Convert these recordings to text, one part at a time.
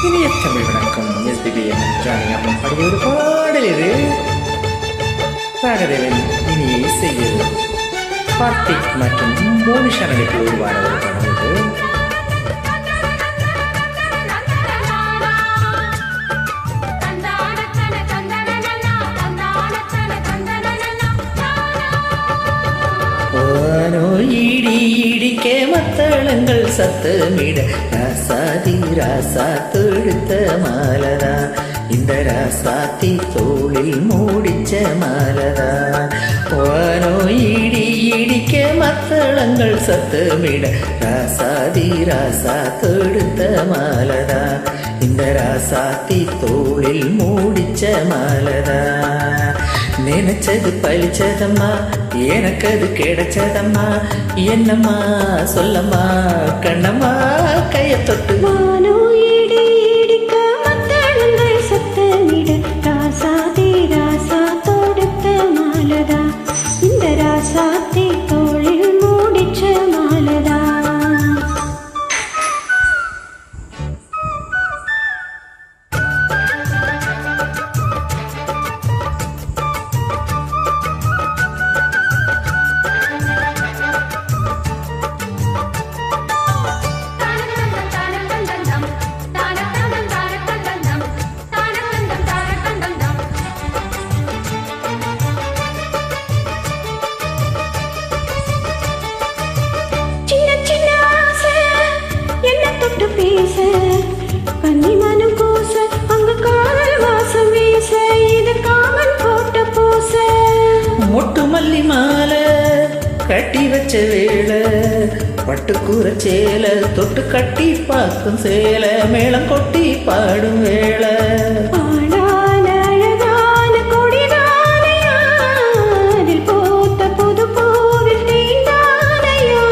இனிய தமிழ் வணக்கம். SPB Johnny அம்மன் பாடிய ஒரு பாடல் இது. ராகதேவன் இனிய இசையில் கார்த்திக் மற்றும் மோனிஷா நடிப்பில் உருவான ஒரு படம் இது. இடிக்க மத்தளங்கள் சத்தமிட ராசாதி ராசா தொடுத்த மாலதா, இந்த ராசாத்தி தோளில் மூடிச்ச மாலதா. வானோ இடிக்க மத்தளங்கள் சத்தமிட ராசாதி ராசா தொடுத்த மாலதா, இந்த ராசாத்தி தோளில் மூடிச்ச மாலதா. நினைச்சது பழிச்சதம்மா, எனக்கு அது கிடைச்சதம்மா, என்னம்மா சொல்லம்மா கண்ணம்மா கைய தொட்டு. வானோ இடி இடிக்க மத்தளங்கள் சத்தமிட ராசாதி ராசா தொடுத்த மாலதா, இந்த ராசாத்தி தோளில் மூடிச்ச மாலதா. பேச கன்னிமனம் கூச அங்க காதல் வாசம் வீச, இது காமன் போட்ட பூச. மொட்டு மல்லி மாலை கட்டி வச்ச வேளை, பட்டுக்கூற சேல தொட்டு கட்டி பார்க்கும் சேல, மேளம் கொட்டி பாடும் வேளை. ஆளான அழகான கொடிதானையா, அதில் போத்த புது பூவில் தீண்டானையா.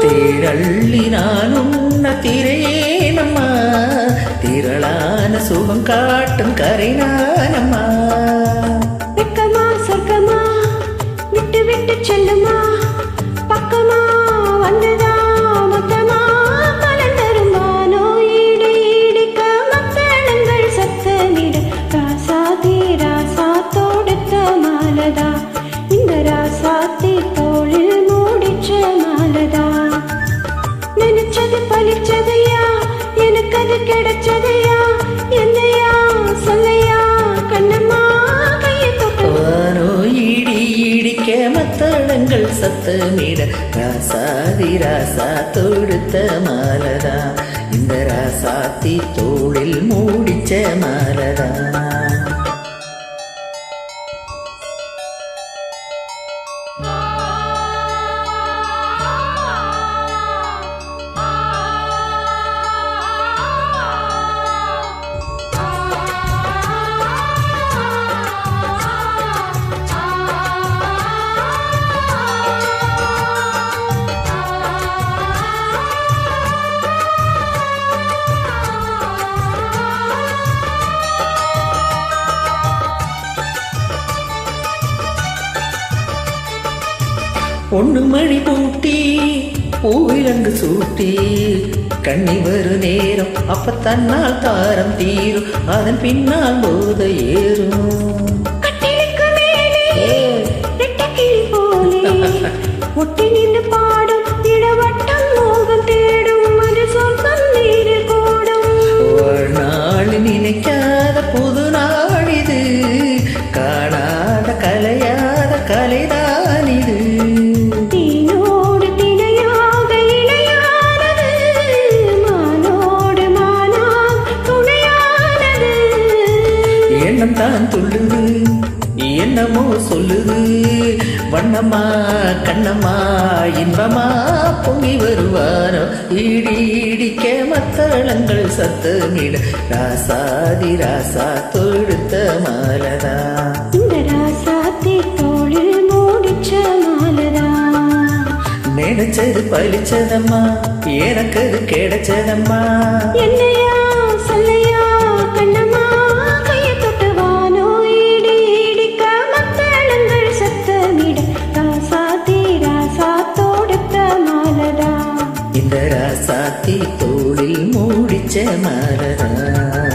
தேடள்ளி நானும் திரையேனம்மா, திரளான சுகம் காட்டும் கரைநானம்மா. வெக்கமா சொர்க்கமா விட்டு விட்டு செல்லுமா, பக்கமா வந்ததா மொத்தமா கலந்தருமானோ. இடி இடிக்க மத்தளங்கள் சத்தமிட ராசாதி ராசா தொடுத்த மாலதா, இந்த ராசாத்தி தோளில் மூடிச்ச மாலதா. நினைச்சது பழிச்சதையா, எனக்கு அது கிடைச்சதையா, என்னையா சொல்லையா கண்ணம்மா கையை தொட்டு. வானோ இடி இடிக்க மத்தளங்கள் சத்தமிட ராசாதி ராசா தொடுத்த மாலதா, இந்த ராசாத்தி தோளில் மூடிச்ச மாலதா. பொண்ணு மணி பூட்டி பூவிலங்கு சூட்டி கண்ணி வரு நேரம், அப்ப தன்னால் தாரம் தீரும், அதன் பின்னால் போத ஏறும். கட்டிலுக்கு மேலே ரெட்டக்கிளி போலே ஒட்டி நின்று பாடும் இடவட்டம் மோகம் தேடும், அது சொர்க்கம் நீரில் கூடும். ஒரு நாள் நினைக்காத புது நாள் இது, காணாத கலையாத கலைதான் இது. எண்ணம் தான் துள்ளுது என்னமோ சொல்லுது, வண்ணம்மா கண்ணம்மா இன்பமா பொங்கி வருவாரோ. இடி இடிக்க மத்தளங்கள் சத்தமிட ராசாதி ராசா தொடுத்த மாலதா, இந்த ராசாத்தி தோளில் மூடிச்ச மாலதா. நினைச்சது பழிச்சதம்மா, எனக்கு அது கிடைச்சதம்மா, என்னையா சொல்லையா கண்ணம்மா கையை தொட்டு. வானோ இடி இடிக்க மத்தளங்கள் சத்தமிட ராசாத்தி ராசா தொடுத்த மாலதா, இந்த ராசாத்தி தோளில் மூடிச்ச மாலதான்